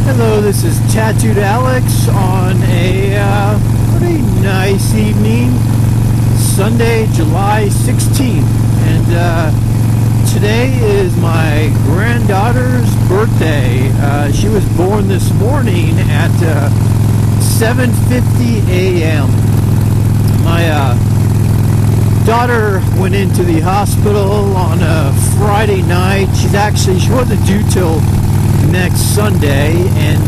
Hello, this is Tattooed Alex on a pretty nice evening, Sunday, July 16th, and today is my granddaughter's birthday. She was born this morning at 7:50 a.m. My daughter went into the hospital on a Friday night. She wasn't due till next Sunday, and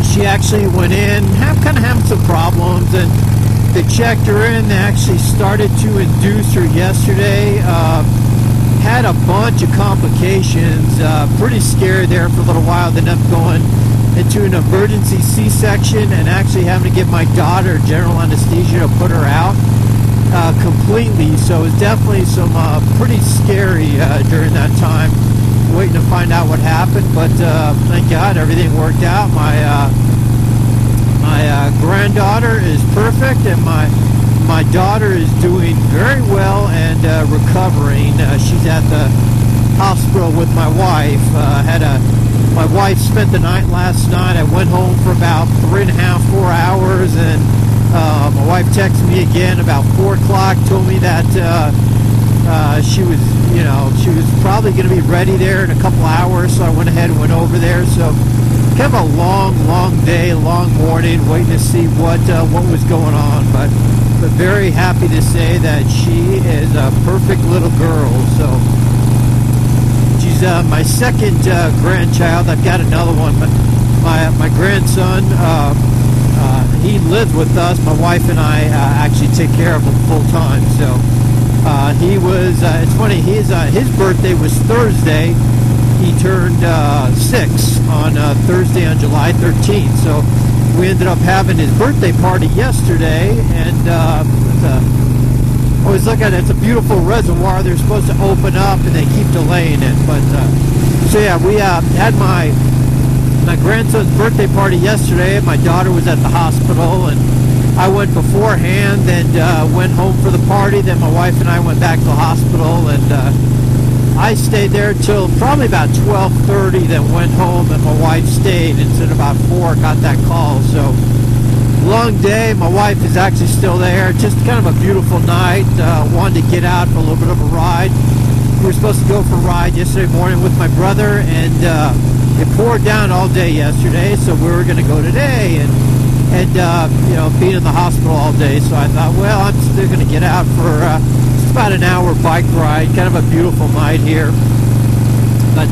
she actually went in, kind of having some problems, and they checked her in. They actually started to induce her yesterday. Had a bunch of complications, pretty scary there for a little while. They ended up going into an emergency C-section and actually having to give my daughter general anesthesia to put her out completely. So it was definitely some pretty scary during that time, waiting to find out what happened, but thank God everything worked out. My granddaughter is perfect, and my daughter is doing very well and recovering. She's at the hospital with my wife. My wife spent the night last night. I went home for about 3.5, 4 hours, and my wife texted me again about 4 o'clock, told me that she was probably going to be ready there in a couple hours, so I went ahead and went over there. So kind of a long day, long morning, waiting to see what was going on, but very happy to say that she is a perfect little girl. So she's my second grandchild. I've got another one, but my grandson, he lives with us. My wife and I actually take care of him full time. So it's funny, his birthday was Thursday. He turned 6 on Thursday on July 13th. So we ended up having his birthday party yesterday, and always look at it, it's a beautiful reservoir. They're supposed to open up and they keep delaying it. But so yeah, we had my grandson's birthday party yesterday. My daughter was at the hospital, and I went beforehand and went home for the party. Then my wife and I went back to the hospital, and I stayed there till probably about 12:30, then went home, and my wife stayed until about 4, got that call. So long day. My wife is actually still there. Just kind of a beautiful night. Wanted to get out for a little bit of a ride. We were supposed to go for a ride yesterday morning with my brother, and it poured down all day yesterday, so we were going to go today, and being in the hospital all day, so I thought, well, I'm still going to get out for just about an hour bike ride. Kind of a beautiful night here. But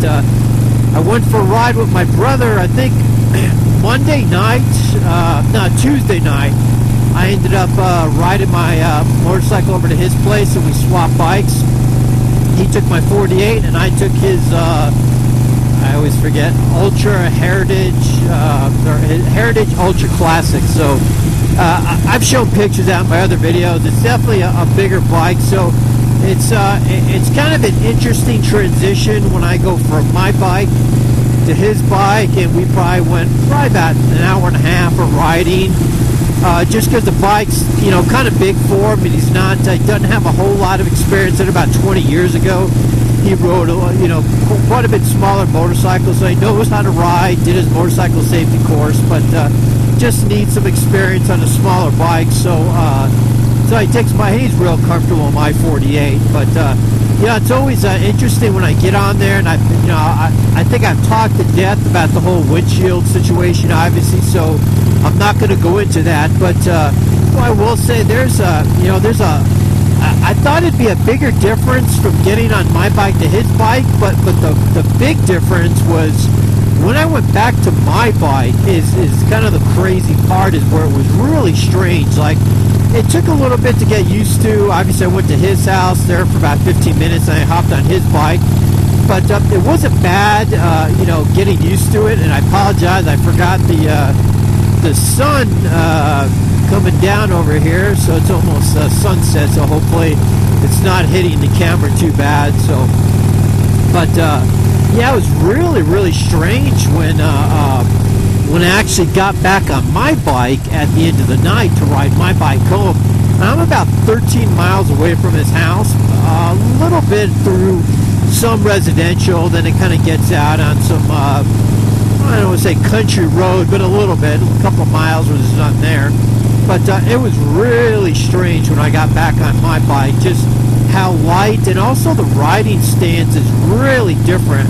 I went for a ride with my brother, I think Tuesday night. I ended up riding my motorcycle over to his place, and we swapped bikes. He took my 48, and I took his I always forget, Ultra Heritage, or Heritage Ultra Classic. So I've shown pictures out in my other videos. It's definitely a bigger bike, so it's kind of an interesting transition when I go from my bike to his bike, and we probably went about an hour and a half of riding, just because the bike's kind of big for him, and he doesn't have a whole lot of experience. And about 20 years ago, he rode quite a bit smaller motorcycle, so he knows how to ride, did his motorcycle safety course, but just needs some experience on a smaller bike. So he's real comfortable on my 48. But it's always interesting when I get on there, and I think I've talked to death about the whole windshield situation, obviously, so I'm not going to go into that. But I will say I thought it'd be a bigger difference from getting on my bike to his bike, but the big difference was when I went back to my bike is kind of the crazy part, is where it was really strange. Like, it took a little bit to get used to. Obviously, I went to his house there for about 15 minutes, and I hopped on his bike. But it wasn't bad, getting used to it. And I apologize, I forgot the sun coming down over here, so it's almost sunset, so hopefully it's not hitting the camera too bad. So but it was really strange when I actually got back on my bike at the end of the night to ride my bike home. I'm about 13 miles away from his house, a little bit through some residential, then it kind of gets out on some want to say country road, but a little bit, a couple of miles where there's nothing there. But it was really strange when I got back on my bike, just how light, and also the riding stance is really different.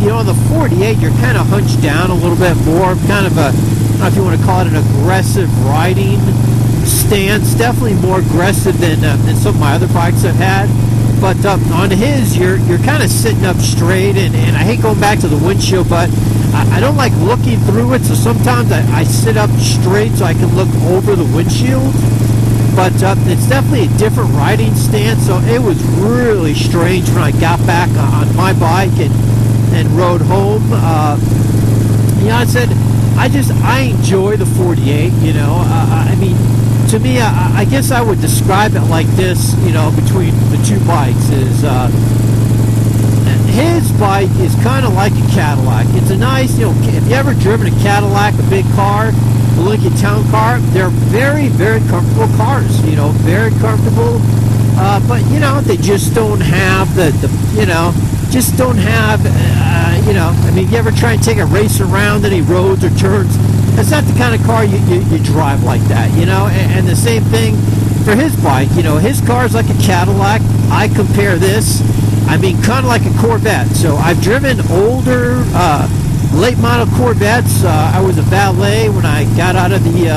You know, on the 48, you're kind of hunched down a little bit more, kind of a, I don't know if you want to call it an aggressive riding stance, definitely more aggressive than some of my other bikes I've had. But on his, you're kind of sitting up straight, and I hate going back to the windshield, but I don't like looking through it, so sometimes I sit up straight so I can look over the windshield. But it's definitely a different riding stance, so it was really strange when I got back on my bike and rode home. You know, I said, I enjoy the 48, you know. I mean, to me, I guess I would describe it like this, you know, between the two bikes is, his bike is kind of like a Cadillac. It's a nice, you know, if you ever driven a Cadillac, a big car, a Lincoln Town car, they're very, very comfortable cars, you know, very comfortable. But, you know, they just don't have the you know, just don't have, you know, I mean, you ever try and take a race around any roads or turns? That's not the kind of car you drive like that, you know. And the same thing for his bike, you know, his car is like a Cadillac. I compare this, I mean, kind of like a Corvette. So I've driven older, late model Corvettes. I was a valet when I got out of the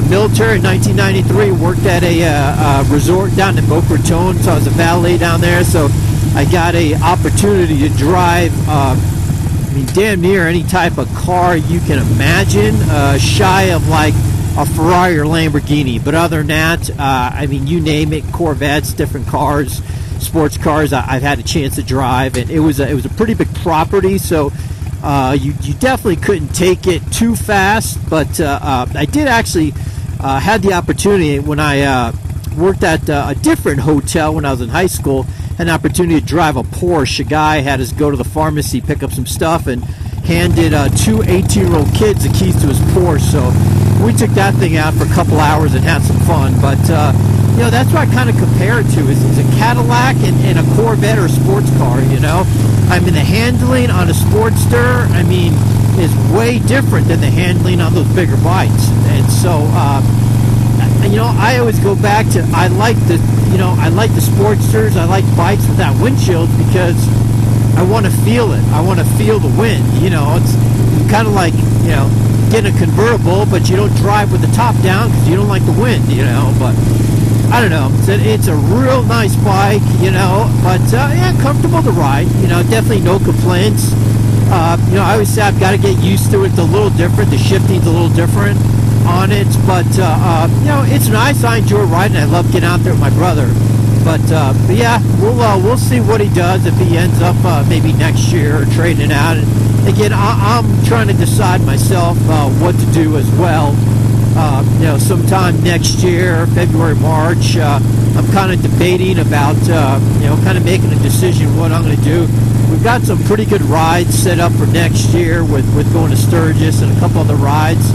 military in 1993. Worked at a resort down in Boca Raton, so I was a valet down there. So I got a opportunity to drive, I mean, damn near any type of car you can imagine, shy of like a Ferrari or Lamborghini. But other than that, I mean, you name it, Corvettes, different cars, sports cars, I've had a chance to drive, and it was a pretty big property, so you definitely couldn't take it too fast. But I did actually had the opportunity when I worked at a different hotel when I was in high school, an opportunity to drive a Porsche. A guy had us go to the pharmacy, pick up some stuff, and handed two 18-year-old kids the keys to his Porsche. So we took that thing out for a couple hours and had some fun. But you know, that's what I kind of compare it to, is a Cadillac and a Corvette or a sports car, you know. I mean, the handling on a Sportster, I mean, is way different than the handling on those bigger bikes. And so, you know, I always go back to, I like the Sportsters, I like bikes without windshields because I want to feel it. I want to feel the wind, you know. It's kind of like, you know, getting a convertible, but you don't drive with the top down because you don't like the wind, you know. But I don't know. It's a real nice bike, you know, but yeah, comfortable to ride. You know, definitely no complaints. You know, I always say I've got to get used to it. It's a little different. The shifting's a little different on it, but you know, it's nice. I enjoy riding. I love getting out there with my brother. But yeah, we'll see what he does if he ends up maybe next year trading it out. And again, I'm trying to decide myself what to do as well. You know, sometime next year, February, March, I'm kind of debating about, you know, kind of making a decision what I'm going to do. We've got some pretty good rides set up for next year with going to Sturgis and a couple other rides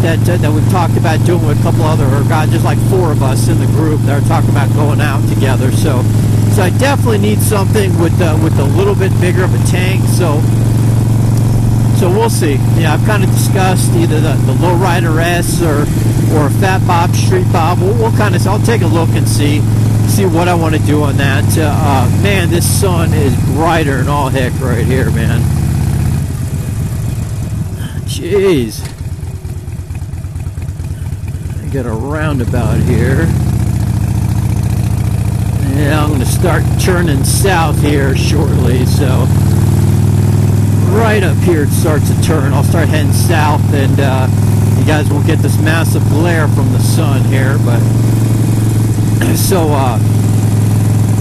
that we've talked about doing with a couple other guys, just like 4 of us in the group that are talking about going out together. So I definitely need something with a little bit bigger of a tank. So we'll see. Yeah, I've kind of discussed either the Lowrider S or a Fat Bob Street Bob. We'll kind of, I'll take a look and see what I want to do on that. Man, this sun is brighter than all heck right here, man. Jeez. I got a roundabout here. Yeah, I'm going to start turning south here shortly, so right up here it starts to turn. I'll start heading south, and you guys won't get this massive glare from the sun here. But so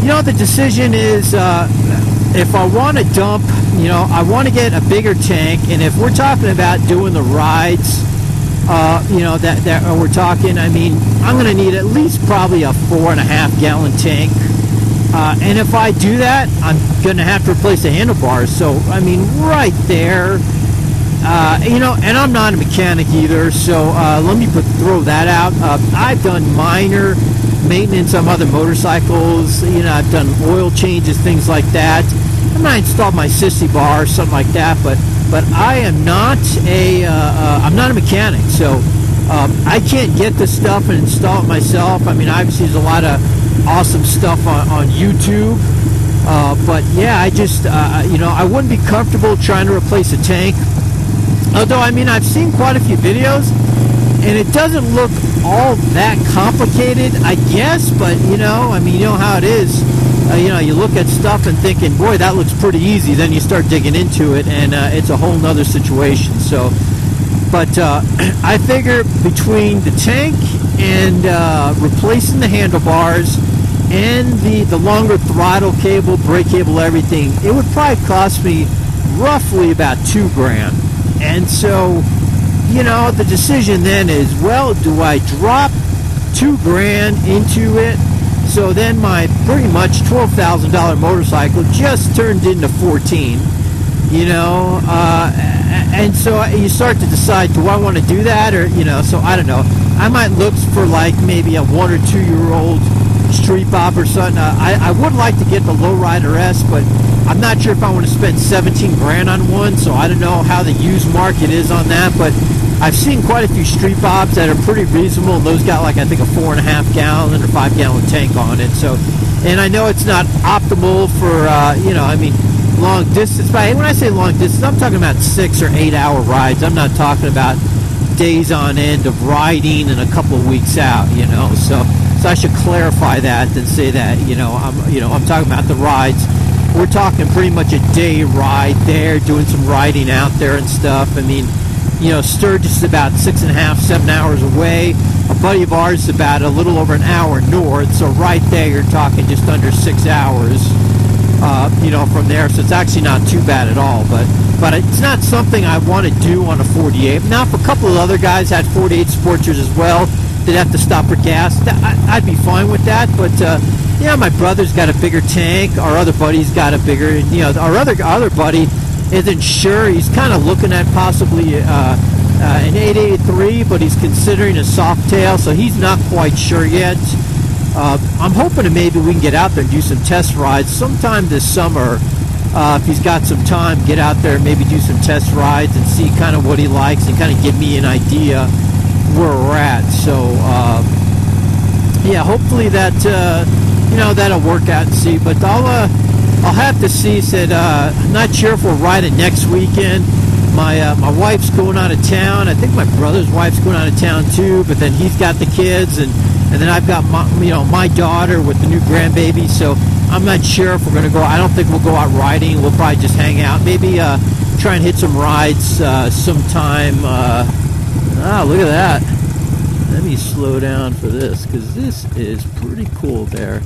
you know, the decision is if I want to dump, you know, I want to get a bigger tank. And if we're talking about doing the rides, you know, that we're talking, I mean, I'm going to need at least probably a 4.5 gallon tank. And if I do that, I'm going to have to replace the handlebars. So, I mean, right there, you know, and I'm not a mechanic either, so let me throw that out. I've done minor maintenance on other motorcycles. You know, I've done oil changes, things like that. I I installed my sissy bar or something like that, but I am not I'm not a mechanic, so I can't get this stuff and install it myself. I mean, obviously there's a lot of awesome stuff on YouTube, but yeah, I just you know, I wouldn't be comfortable trying to replace a tank. Although, I mean, I've seen quite a few videos, and it doesn't look all that complicated, I guess, but, you know, I mean, you know how it is. You know, you look at stuff and thinking, boy, that looks pretty easy. Then you start digging into it, and it's a whole nother situation. So, but I figure between the tank and replacing the handlebars and the longer throttle cable, brake cable, everything, it would probably cost me roughly about $2,000. And so, you know, the decision then is, well, do I drop $2,000 into it? So then my pretty much $12,000 motorcycle just turned into 14, you know, and so you start to decide, do I want to do that? Or, you know, so I don't know. I might look for like maybe a 1 or 2 year old street bob or something. I would like to get the Lowrider S, but I'm not sure if I want to spend $17,000 on one, so I don't know how the used market is on that, but I've seen quite a few street bobs that are pretty reasonable, and those got like, I think, a 4.5 gallon or 5 gallon tank on it. So, and I know it's not optimal for, you know, I mean, long distance. But when I say long distance, I'm talking about 6 or 8 hour rides. I'm not talking about days on end of riding and a couple of weeks out, you know. So I should clarify that and say that, you know, I'm talking about the rides. We're talking pretty much a day ride there, doing some riding out there and stuff. I mean, you know, Sturgis is about 6.5, 7 hours away. A buddy of ours is about a little over an hour north, so right there you're talking just under 6 hours, you know, from there. So it's actually not too bad at all, but it's not something I want to do on a 48. Now, if a couple of other guys had 48 Sportsters as well, they'd have to stop for gas. I'd be fine with that, but yeah, my brother's got a bigger tank. Our other buddy's got a bigger, you know, our other buddy isn't sure. He's kind of looking at possibly an 883, but he's considering a Softail, so he's not quite sure yet. I'm hoping that maybe we can get out there and do some test rides sometime this summer. If he's got some time, get out there and maybe do some test rides and see kind of what he likes and kind of give me an idea where we're at. So yeah, hopefully that you know, that'll work out and see. But I'll have to see. Said I'm not sure if we're riding next weekend. My wife's going out of town. I think my brother's wife's going out of town too. But then he's got the kids, and then I've got my daughter with the new grandbaby. So I'm not sure if we're going to go. I don't think we'll go out riding. We'll probably just hang out. Maybe try and hit some rides sometime. Ah, look at that. Let me slow down for this, because this is pretty cool there.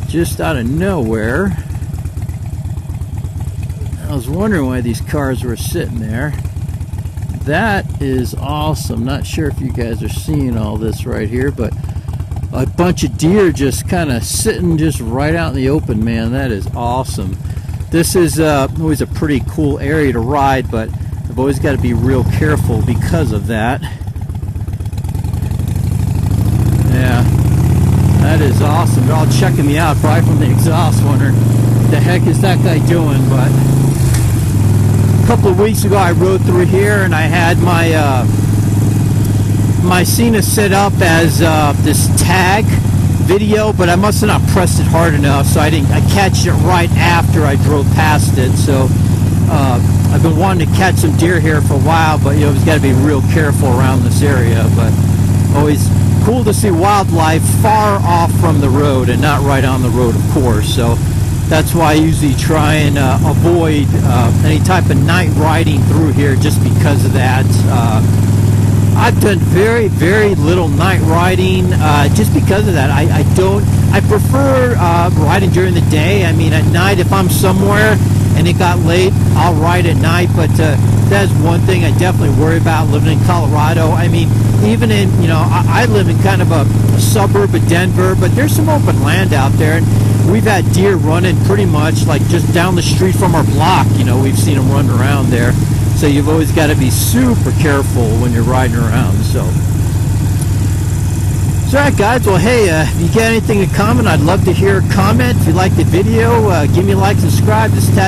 Just out of nowhere. I was wondering why these cars were sitting there. That is awesome. Not sure if you guys are seeing all this right here, but a bunch of deer just kind of sitting just right out in the open, man. That is awesome. This is always a pretty cool area to ride, but I've always got to be real careful because of that. Yeah, that is awesome. They're all checking me out probably from the exhaust, wondering what the heck is that guy doing. But a couple of weeks ago I rode through here and I had my my Cena set up as this tag video, but I must have not pressed it hard enough, so I catch it right after I drove past it. So I've been wanting to catch some deer here for a while, but you know, we've got to be real careful around this area. But always cool to see wildlife far off from the road and not right on the road, of course. So that's why I usually try and avoid any type of night riding through here, just because of that. I've done very, very little night riding just because of that. I prefer riding during the day. I mean, at night, if I'm somewhere and it got late, I'll ride at night, but that's one thing I definitely worry about living in Colorado. I mean, even in, you know, I live in kind of a suburb of Denver, but there's some open land out there, and we've had deer running pretty much like just down the street from our block. You know, we've seen them run around there. So you've always got to be super careful when you're riding around. So alright guys, well hey, if you got anything to comment, I'd love to hear a comment. If you like the video, give me a like, subscribe. This is Tad.